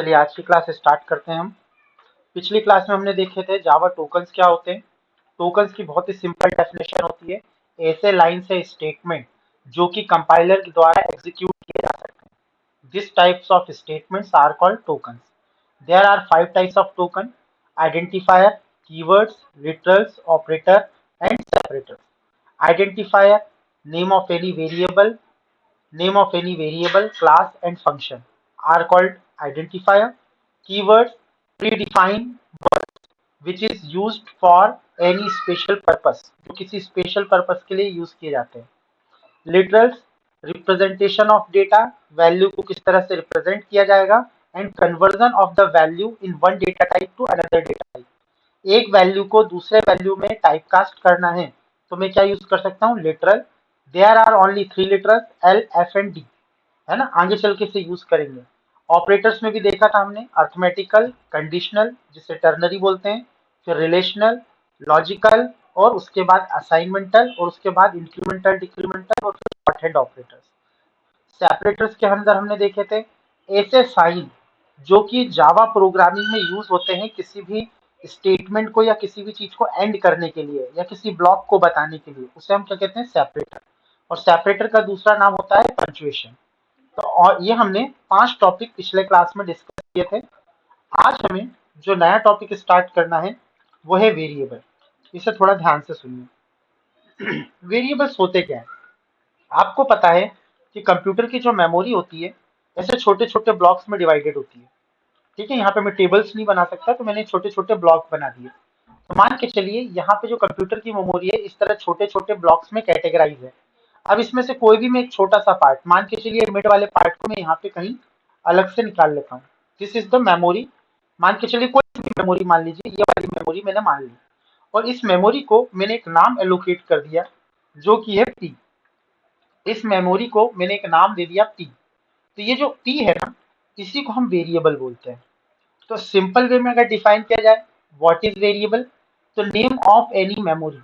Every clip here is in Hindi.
चलिए आज की क्लास स्टार्ट करते हैं हम। पिछली क्लास में हमने देखे थे जावा टोकन्स क्या होते हैं। टोकन्स की बहुत ही सिंपल डेफिनेशन होती है, ऐसे लाइन से स्टेटमेंट जो कि कंपाइलर के द्वारा एग्जीक्यूट किए जा सकते हैं। This types of statements are called tokens. There are 5 types of token: identifier, keywords, literals, operator and separators. Identifier, name of any variable, name of any variable, class and function are called identifier. Keywords, predefined words which is used for any special purpose, जो किसी स्पेशल पर्पस के लिए यूज किए जाते हैं। Literals, representation of data, value को किस तरह से रिप्रेजेंट किया जाएगा। And conversion of the value in one data type two another data type. एक वैल्यू को दूसरे वैल्यू में टाइप कास्ट करना है तो मैं क्या यूज कर सकता हूँ, literal. There are only 3 literals, L, F and D, है ना, आगे चल के इसे यूज करेंगे। ऑपरेटर्स में भी देखा था हमने, अर्थमेटिकल, कंडीशनल जिसे टर्नरी बोलते हैं, फिर रिलेशनल, लॉजिकल, और उसके बाद असाइनमेंटल, और उसके बाद इंक्रीमेंटल, डिक्रीमेंटल, और फिर शॉर्ट ऑपरेटर्स। सेपरेटर्स के अंदर हमने देखे थे ऐसे साइन जो कि जावा प्रोग्रामिंग में यूज होते हैं किसी भी स्टेटमेंट को या किसी भी चीज को एंड करने के लिए या किसी ब्लॉक को बताने के लिए, उसे हम क्या कहते हैं, सेपरेटर। और सेपरेटर का दूसरा नाम होता है पंक्चुएशन। तो और ये हमने 5 टॉपिक पिछले क्लास में डिस्कस किए थे। आज हमें जो नया टॉपिक स्टार्ट करना है वो है वेरिएबल। इसे थोड़ा ध्यान से सुनिए। वेरिएबल्स होते क्या है, आपको पता है कि कंप्यूटर की जो मेमोरी होती है ऐसे छोटे छोटे ब्लॉक्स में डिवाइडेड होती है। ठीक है, यहाँ पे मैं टेबल्स नहीं बना सकता तो मैंने छोटे छोटे ब्लॉक बना दिए। तो मान के चलिए यहाँ पे जो कंप्यूटर की मेमोरी है इस तरह छोटे छोटे ब्लॉक्स में कैटेगराइज है। अब इसमें से कोई भी मैं एक छोटा सा पार्ट, मान के चलिए मिड वाले पार्ट को मैं यहाँ पे कहीं अलग से निकाल लेता हूँ। This is the memory. मान के चलिए कोई भी मेमोरी मान लीजिए, ये वाली मेमोरी मैंने मान ली, और इस मेमोरी को मैंने एक नाम एलोकेट कर दिया जो कि है पी। इस मेमोरी को मैंने एक नाम दे दिया पी। तो ये जो पी है ना, इसी को हम वेरिएबल बोलते हैं। तो सिंपल वे में अगर डिफाइन किया जाए, व्हाट इज वेरिएबल, तो नेम ऑफ एनी मेमोरी,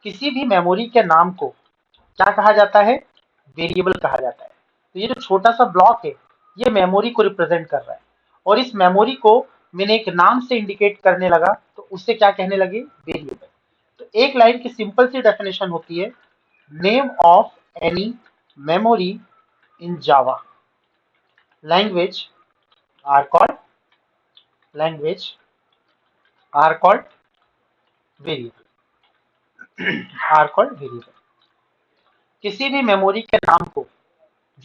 किसी भी मेमोरी के नाम को क्या कहा जाता है, वेरिएबल कहा जाता है। तो ये जो छोटा सा ब्लॉक है ये मेमोरी को रिप्रेजेंट कर रहा है, और इस मेमोरी को मैंने एक नाम से इंडिकेट करने लगा तो उससे क्या कहने लगे, वेरिएबल। तो एक लाइन की सिंपल सी डेफिनेशन होती है, name of any memory in Java language are called language are called variable are called variable। किसी भी मेमोरी के नाम को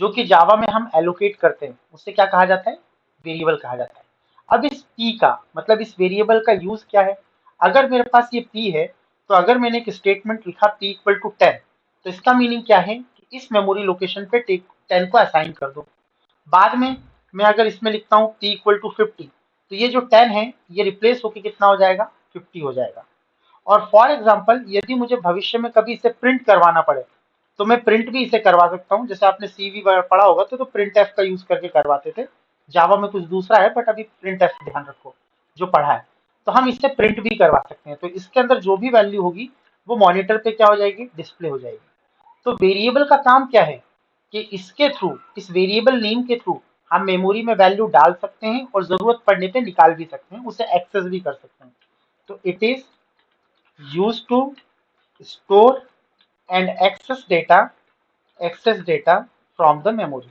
जो कि जावा में हम एलोकेट करते हैं उससे क्या कहा जाता है, वेरिएबल कहा जाता है। अब इस p का मतलब इस वेरिएबल का यूज क्या है, अगर मेरे पास ये p है तो अगर मैंने एक स्टेटमेंट लिखा p इक्वल टू 10, तो इसका मीनिंग क्या है कि इस मेमोरी लोकेशन पे 10 को असाइन कर दो। बाद में मैं अगर इसमें लिखता हूँ p इक्वल टू 50, तो ये जो 10 है ये रिप्लेस होकर कितना हो जाएगा, 50 हो जाएगा। और फॉर एग्जाम्पल यदि मुझे भविष्य में कभी इसे प्रिंट करवाना पड़े तो मैं प्रिंट भी इसे करवा सकता हूँ। जैसे आपने सीवी पढ़ा होगा तो प्रिंट एफ का यूज करके करवाते थे। जावा में कुछ दूसरा है बट अभी प्रिंट एफ ध्यान रखो जो पढ़ा है, तो हम इससे प्रिंट भी करवा सकते हैं। तो इसके अंदर जो भी वैल्यू होगी वो मॉनिटर पे क्या हो जाएगी, डिस्प्ले हो जाएगी। तो वेरिएबल का काम क्या है कि इसके थ्रू, इस वेरिएबल नेम के थ्रू हम मेमोरी में वैल्यू डाल सकते हैं और जरूरत पड़ने पे निकाल भी सकते हैं, उसे एक्सेस भी कर सकते हैं। तो it is used to store and access data from the memory.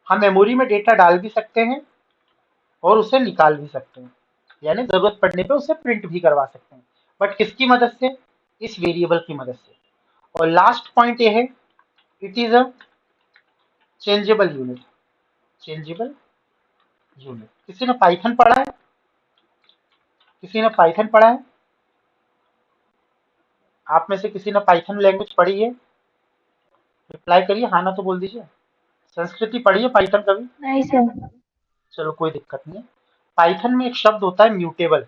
हम मेमोरी में डेटा डाल भी सकते हैं और उसे निकाल भी सकते हैं, यानी जरूरत पड़ने पे उसे प्रिंट भी करवा सकते हैं, बट किसकी मदद से, इस वेरिएबल की मदद से। और लास्ट पॉइंट ये है, it is a changeable unit. Changeable unit, किसी ने पाइथन पढ़ा है, किसी ने पाइथन पढ़ा है, आप में से किसी ने पाइथन लैंग्वेज पढ़ी है, रिप्लाई करिए, हाँ ना तो बोल दीजिए। संस्कृति पढ़ी है पाइथन कभी? नहीं सर। चलो कोई दिक्कत नहीं है। पाइथन में एक शब्द होता है म्यूटेबल,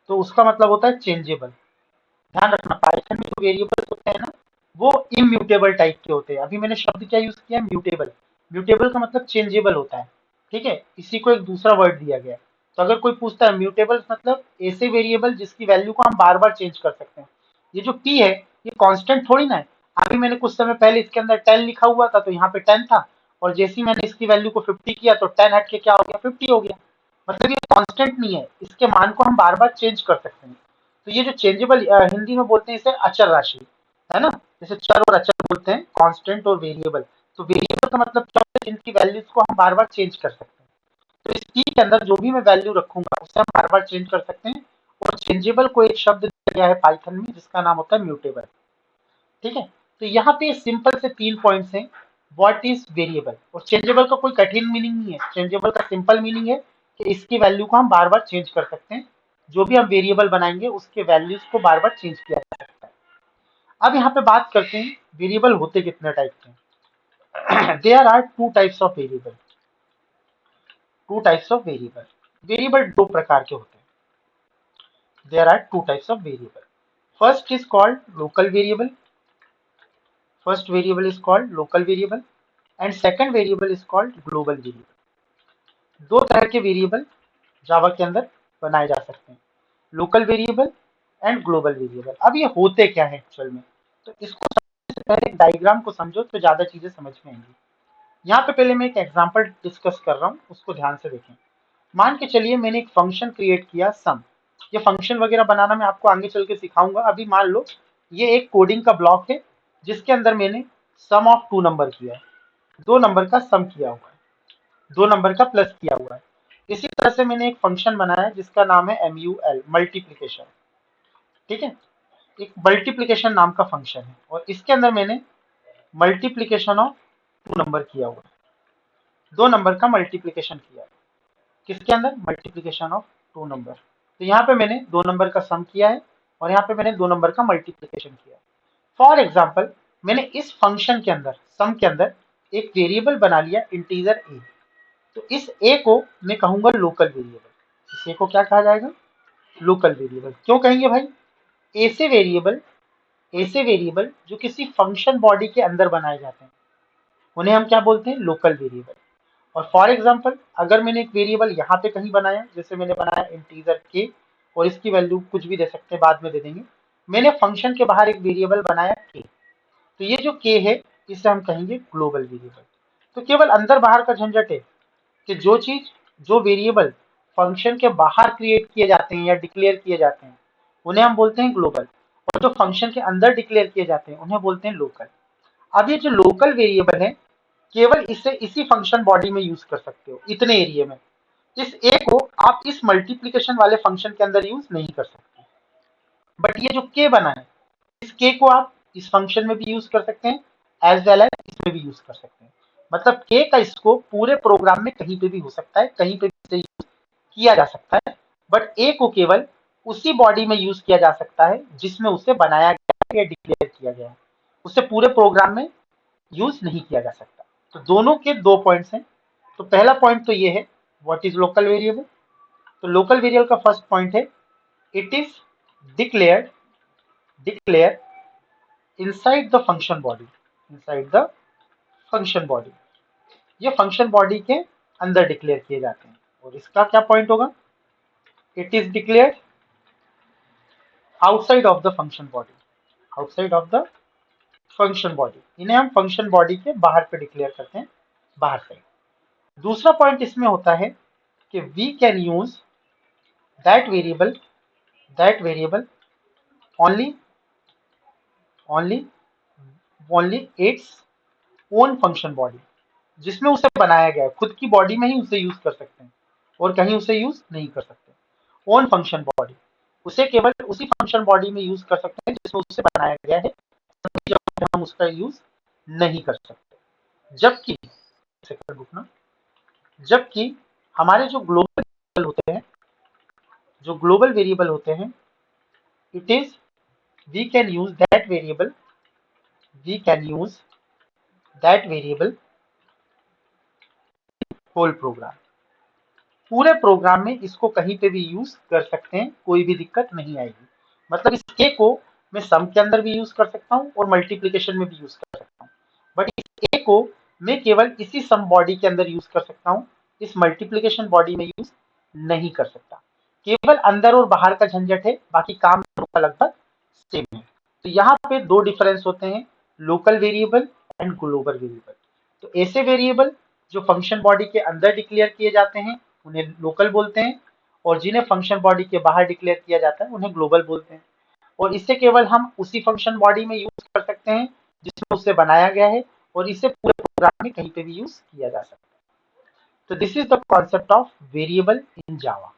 तो उसका मतलब होता है चेंजेबल। ध्यान रखना पाइथन में जो वेरिएबल्स होते हैं ना वो इम्यूटेबल टाइप के होते हैं। अभी मैंने शब्द क्या यूज किया, म्यूटेबल। म्यूटेबल का मतलब चेंजेबल होता है, ठीक है, इसी को एक दूसरा वर्ड दिया गया है। तो अगर कोई पूछता है म्यूटेबल मतलब ऐसे वेरिएबल जिसकी वैल्यू को हम बार बार चेंज कर सकते हैं। ये जो p है ये कांस्टेंट थोड़ी ना है। अभी मैंने कुछ समय पहले इसके अंदर 10 लिखा हुआ था तो यहाँ पे 10 था, और जैसे ही मैंने इसकी वैल्यू को 50 किया तो 10 हट के क्या हो गया, 50 हो गया। मतलब ये कांस्टेंट नहीं है, इसके मान को हम बार बार चेंज कर सकते हैं। तो ये जो चेंजेबल, हिंदी में बोलते हैं इसे अचर राशि, है ना, जैसे चर और अचर बोलते हैं, कांस्टेंट और वेरिएबल। तो वेरिएबल का मतलब क्या होता है, जिनकी वैल्यूज को हम बार बार चेंज कर सकते हैं। तो इस की के अंदर जो भी मैं वैल्यू रखूंगा उसे हम बार बार चेंज कर सकते हैं। और चेंजेबल को एक शब्द दिया गया है पाइथन में जिसका नाम होता है म्यूटेबल। ठीक है, तो यहाँ पे सिंपल से 3 पॉइंट्स हैं। व्हाट इज वेरिएबल, और चेंजेबल का कोई कठिन मीनिंग नहीं है। चेंजेबल का सिंपल मीनिंग है कि इसकी वैल्यू को हम बार बार चेंज कर सकते हैं। जो भी हम वेरिएबल बनाएंगे उसके वैल्यूज को बार बार चेंज किया जा सकता है। अब यहाँ पे बात करते हैं वेरिएबल होते कितने टाइप के हैं। There are two types of variable. Two types of variable, variable दो प्रकार के होते हैं। There are two types of variable. First is called local variable. First variable is called local variable and second variable is called global variable. दो तरह के वेरिएबल जावा के अंदर बनाए जा सकते हैं, local variable and global variable. अब ये होते क्या है एक्चुअल में, तो इसको समझने से पहले एक डायग्राम को समझो तो ज्यादा चीजें समझ में आएंगी। यहाँ पे पहले मैं एक एग्जांपल डिस्कस कर रहा हूँ, उसको ध्यान से देखें। मान के चलिए मैंने एक फंक्शन क्रिएट किया सम। ये फंक्शन वगैरह बनाना मैं आपको आगे चल के सिखाऊंगा। अभी मान लो ये एक कोडिंग का ब्लॉक है जिसके अंदर मैंने सम ऑफ टू नंबर किया है, दो नंबर का सम किया हुआ है, दो नंबर का प्लस किया हुआ है। इसी तरह से मैंने एक फंक्शन बनाया जिसका नाम है MUL, मल्टीप्लीकेशन। ठीक है, एक मल्टीप्लीकेशन नाम का फंक्शन है और इसके अंदर मैंने मल्टीप्लीकेशन ऑफ टू नंबर किया हुआ है, दो नंबर का मल्टीप्लीकेशन किया है। किसके अंदर, मल्टीप्लीकेशन ऑफ टू नंबर। तो यहाँ पे मैंने दो नंबर का सम किया है और यहाँ पे मैंने दो नंबर का मल्टीप्लीकेशन किया है। फॉर एग्जाम्पल मैंने इस फंक्शन के अंदर, सम के अंदर, एक वेरिएबल बना लिया इंटीजर ए। तो इस ए को मैं कहूंगा लोकल वेरिएबल। इस ए को क्या कहा जाएगा, लोकल वेरिएबल। क्यों कहेंगे भाई, ऐसे वेरिएबल, ऐसे वेरिएबल जो किसी फंक्शन बॉडी के अंदर बनाए जाते हैं उन्हें हम क्या बोलते हैं, लोकल वेरिएबल। और फॉर एग्जाम्पल अगर मैंने एक वेरिएबल यहाँ पे कहीं बनाया, जैसे मैंने बनाया इंटीजर के, और इसकी वैल्यू कुछ भी दे सकते हैं, बाद में दे देंगे। मैंने फंक्शन के बाहर एक वेरिएबल बनाया के, तो ये जो के है इसे हम कहेंगे ग्लोबल वेरिएबल। तो केवल अंदर बाहर का झंझट है कि जो चीज, जो वेरिएबल फंक्शन के बाहर क्रिएट किए जाते हैं या डिक्लेयर किए जाते हैं उन्हें हम बोलते हैं ग्लोबल, और जो फंक्शन के अंदर डिक्लेयर किए जाते हैं उन्हें बोलते हैं लोकल। अब ये जो लोकल वेरिएबल है केवल इसे इसी फंक्शन बॉडी में यूज कर सकते हो, इतने एरिया में। इस ए को आप इस मल्टीप्लीकेशन वाले फंक्शन के अंदर यूज नहीं कर सकते। बट ये जो के बना है, इस के को आप इस फंक्शन में भी यूज कर सकते हैं एज वेल एज इसमें भी यूज कर सकते हैं। मतलब के का स्कोप पूरे प्रोग्राम में कहीं पे भी हो सकता है, कहीं पे भी इसे यूज किया जा सकता है। बट ए को केवल उसी बॉडी में यूज किया जा सकता है जिसमें उसे बनाया गया है या डिक्लेयर किया गया है, उसे पूरे प्रोग्राम में यूज नहीं किया जा सकता। तो दोनों के दो पॉइंट्स हैं। तो पहला पॉइंट तो ये है, व्हाट इज लोकल वेरिएबल। तो लोकल वेरिएबल का फर्स्ट पॉइंट है, it is declared, declare inside the function body, inside the function body. ये फंक्शन बॉडी के अंदर डिक्लेयर किए जाते हैं। और इसका क्या पॉइंट होगा, it is declared outside of the function body, outside of the function body. इन्हें हम फंक्शन बॉडी के बाहर पे डिक्लेयर करते हैं, बाहर से। दूसरा पॉइंट इसमें होता है कि we can use that variable, that variable only, only, only its own function body, जिसमें उसे बनाया गया है खुद की बॉडी में ही उसे यूज कर सकते हैं और कहीं उसे यूज नहीं कर सकते। ओन फंक्शन बॉडी, उसे केवल उसी फंक्शन बॉडी में यूज कर सकते हैं जिसमें उसे बनाया गया है, जब हम उसका यूज नहीं कर सकते। जबकि, सेकंड रुकना, जबकि हमारे जो ग्लोबल वेरिएबल होते हैं, जो ग्लोबल वेरिएबल होते हैं, it is, we can use that variable, we can use that variable whole program. पूरे प्रोग्राम में इसको कहीं पे भी यूज कर सकते हैं, कोई भी दिक्कत नहीं आएगी। मतलब इस के को मैं सम के अंदर भी यूज कर सकता हूँ और मल्टीप्लीकेशन में भी यूज कर सकता हूँ। बट इस ए को मैं केवल इसी सम बॉडी के अंदर यूज कर सकता हूँ, इस मल्टीप्लीकेशन बॉडी में यूज नहीं कर सकता। केवल अंदर और बाहर का झंझट है, बाकी काम दोनों का लगभग सेम है। तो यहाँ पे दो डिफरेंस होते हैं, local variable and global variable. तो ऐसे वेरिएबल जो फंक्शन बॉडी के अंदर डिक्लेयर किए जाते हैं उन्हें लोकल बोलते हैं, और जिन्हें फंक्शन बॉडी के बाहर डिक्लेयर किया जाता है उन्हें ग्लोबल बोलते हैं। और इसे केवल हम उसी फंक्शन बॉडी में यूज कर सकते हैं जिसमें उसे बनाया गया है, और इसे पूरे प्रोग्राम में कहीं पे भी यूज किया जा सकता है। तो this is the concept of variable in Java.